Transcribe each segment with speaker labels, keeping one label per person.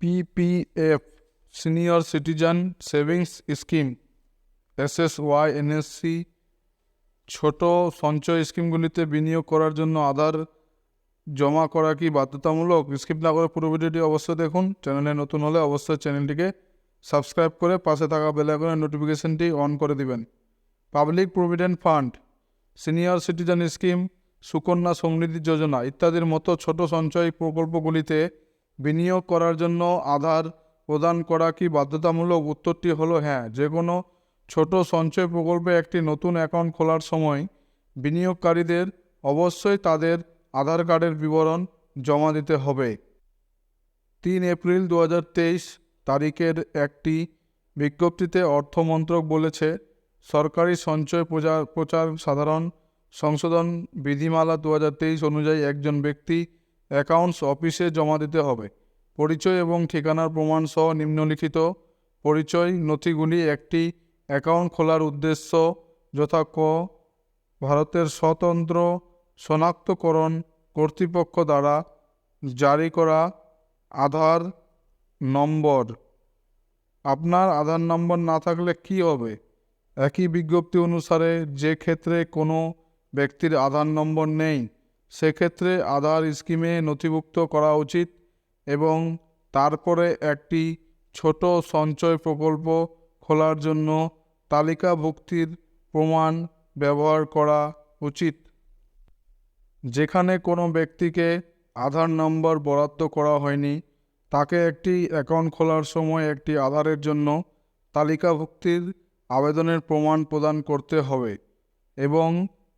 Speaker 1: PPF senior citizen savings scheme, SSY, NSC ছোট সঞ্চয় স্কিমগুলিতে বিনিয়োগ করার জন্য আধার জমা করা কি বাধ্যতামূলক? স্কিপ না করে পুরো ভিডিওটি অবশ্যই দেখুন। চ্যানেলে নতুন হলে অবশ্যই চ্যানেলটিকে সাবস্ক্রাইব করে পাশে থাকা বেল আইকনের নোটিফিকেশনটি অন করে দিবেন। Public provident fund, senior citizen scheme, Sukanya Samriddhi Yojana ইত্যাদির মতো ছোট সঞ্চয় প্রকল্পগুলিতে বিনিয়োগ করার জন্য আধার প্রদান করা কি বাধ্যতামূলক? উত্তরটি হলো হ্যাঁ। যে কোনো ছোট সঞ্চয় প্রকল্পে একটি নতুন অ্যাকাউন্ট খোলার সময় বিনিয়োগকারীদের অবশ্যই তাদের আধার কার্ডের বিবরণ জমা দিতে হবে। 3 এপ্রিল 2023 তারিখের একটি বিজ্ঞপ্তিতে অর্থমন্ত্রক বলেছে, সরকারি সঞ্চয় প্রচার সাধারণ সংশোধন বিধিমালা 2023 অনুযায়ী একজন ব্যক্তি অ্যাকাউন্টস অফিসে জমা দিতে হবে। পরিচয় এবং ঠিকানার প্রমাণ সহ নিম্নলিখিত পরিচয় নথিগুলি একটি অ্যাকাউন্ট খোলার উদ্দেশ্য যথা ক, ভারতের স্বতন্ত্র শনাক্তকরণ কর্তৃপক্ষ দ্বারা জারি করা আধার নম্বর। আপনার আধার নম্বর না থাকলে কি হবে? একই বিজ্ঞপ্তি অনুসারে যে ক্ষেত্রে কোনো ব্যক্তির আধার নম্বর নেই সেক্ষেত্রে আধার স্কিমে নথিভুক্ত করা উচিত এবং তারপরে একটি ছোট সঞ্চয় প্রকল্প খোলার জন্য তালিকাভুক্তির প্রমাণ ব্যবহার করা উচিত। যেখানে কোনো ব্যক্তিকে আধার নম্বর বরাদ্দ করা হয়নি তাকে একটি অ্যাকাউন্ট খোলার সময় একটি আধারের জন্য তালিকাভুক্তির আবেদনের প্রমাণ প্রদান করতে হবে এবং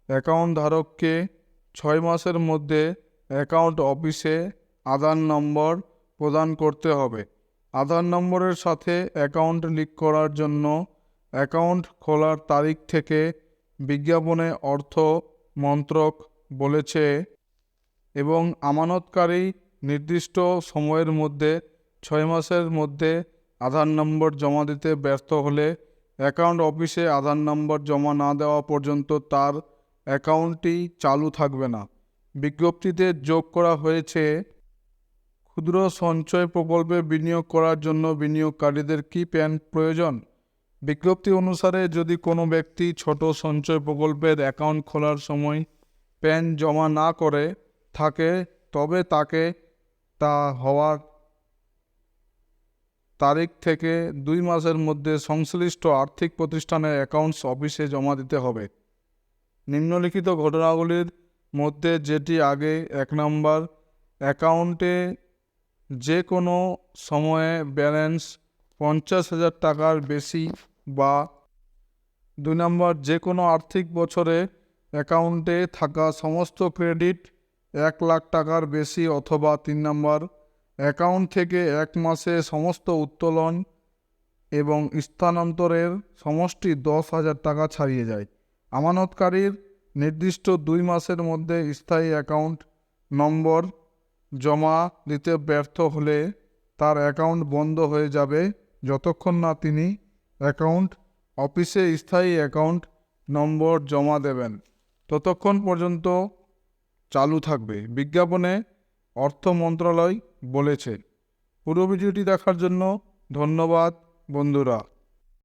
Speaker 1: অ্যাকাউন্ট ধারককে 6 মাসের মধ্যে অ্যাকাউন্ট অফিসে আধার নম্বর প্রদান করতে হবে। আধার নম্বরের সাথে অ্যাকাউন্ট লিঙ্ক করার জন্য অ্যাকাউন্ট খোলার তারিখ থেকে বিজ্ঞাপনে অর্থ মন্ত্রক বলেছে এবং আমানতকারী নির্দিষ্ট সময়ের মধ্যে 6 মাসের মধ্যে আধার নম্বর জমা দিতে ব্যর্থ হলে অ্যাকাউন্ট অফিসে আধার নম্বর জমা না দেওয়া পর্যন্ত তার অ্যাকাউন্টটি চালু থাকবে না। বিজ্ঞপ্তিতে যোগ করা হয়েছে, ক্ষুদ্র সঞ্চয় প্রকল্পে বিনিয়োগ করার জন্য বিনিয়োগকারীদের কি প্যান প্রয়োজন? বিজ্ঞপ্তি অনুসারে যদি কোনো ব্যক্তি ছোট সঞ্চয় প্রকল্পের অ্যাকাউন্ট খোলার সময় প্যান জমা না করে থাকে তবে তাকে তা হওয়ার তারিখ থেকে 2 মাসের মধ্যে সংশ্লিষ্ট আর্থিক প্রতিষ্ঠানের অ্যাকাউন্টস অফিসে জমা দিতে হবে। নিম্নলিখিত ঘটনাগুলির মধ্যে যেটি আগে, 1 নম্বর, অ্যাকাউন্টে যে কোনো সময়ে ব্যালেন্স 50,000 টাকার বেশি বা 2 নম্বর, যে কোনো আর্থিক বছরে অ্যাকাউন্টে থাকা সমস্ত ক্রেডিট 1 লাখ টাকার বেশি অথবা 3 নম্বর, অ্যাকাউন্ট থেকে 1 মাসে সমস্ত উত্তোলন এবং স্থানান্তরের সমষ্টি 10,000 টাকা ছাড়িয়ে যায়। আমানতকারীর নির্দিষ্ট 2 মাসের মধ্যে স্থায়ী অ্যাকাউন্ট নম্বর জমা দিতে ব্যর্থ হলে তার অ্যাকাউন্ট বন্ধ হয়ে যাবে যতক্ষণ না তিনি অ্যাকাউন্ট অফিসে স্থায়ী অ্যাকাউন্ট নম্বর জমা দেবেন ততক্ষণ পর্যন্ত চালু থাকবে, বিজ্ঞাপনে অর্থ মন্ত্রণালয় বলেছে। পুরো ভিডিওটি দেখার জন্য ধন্যবাদ বন্ধুরা।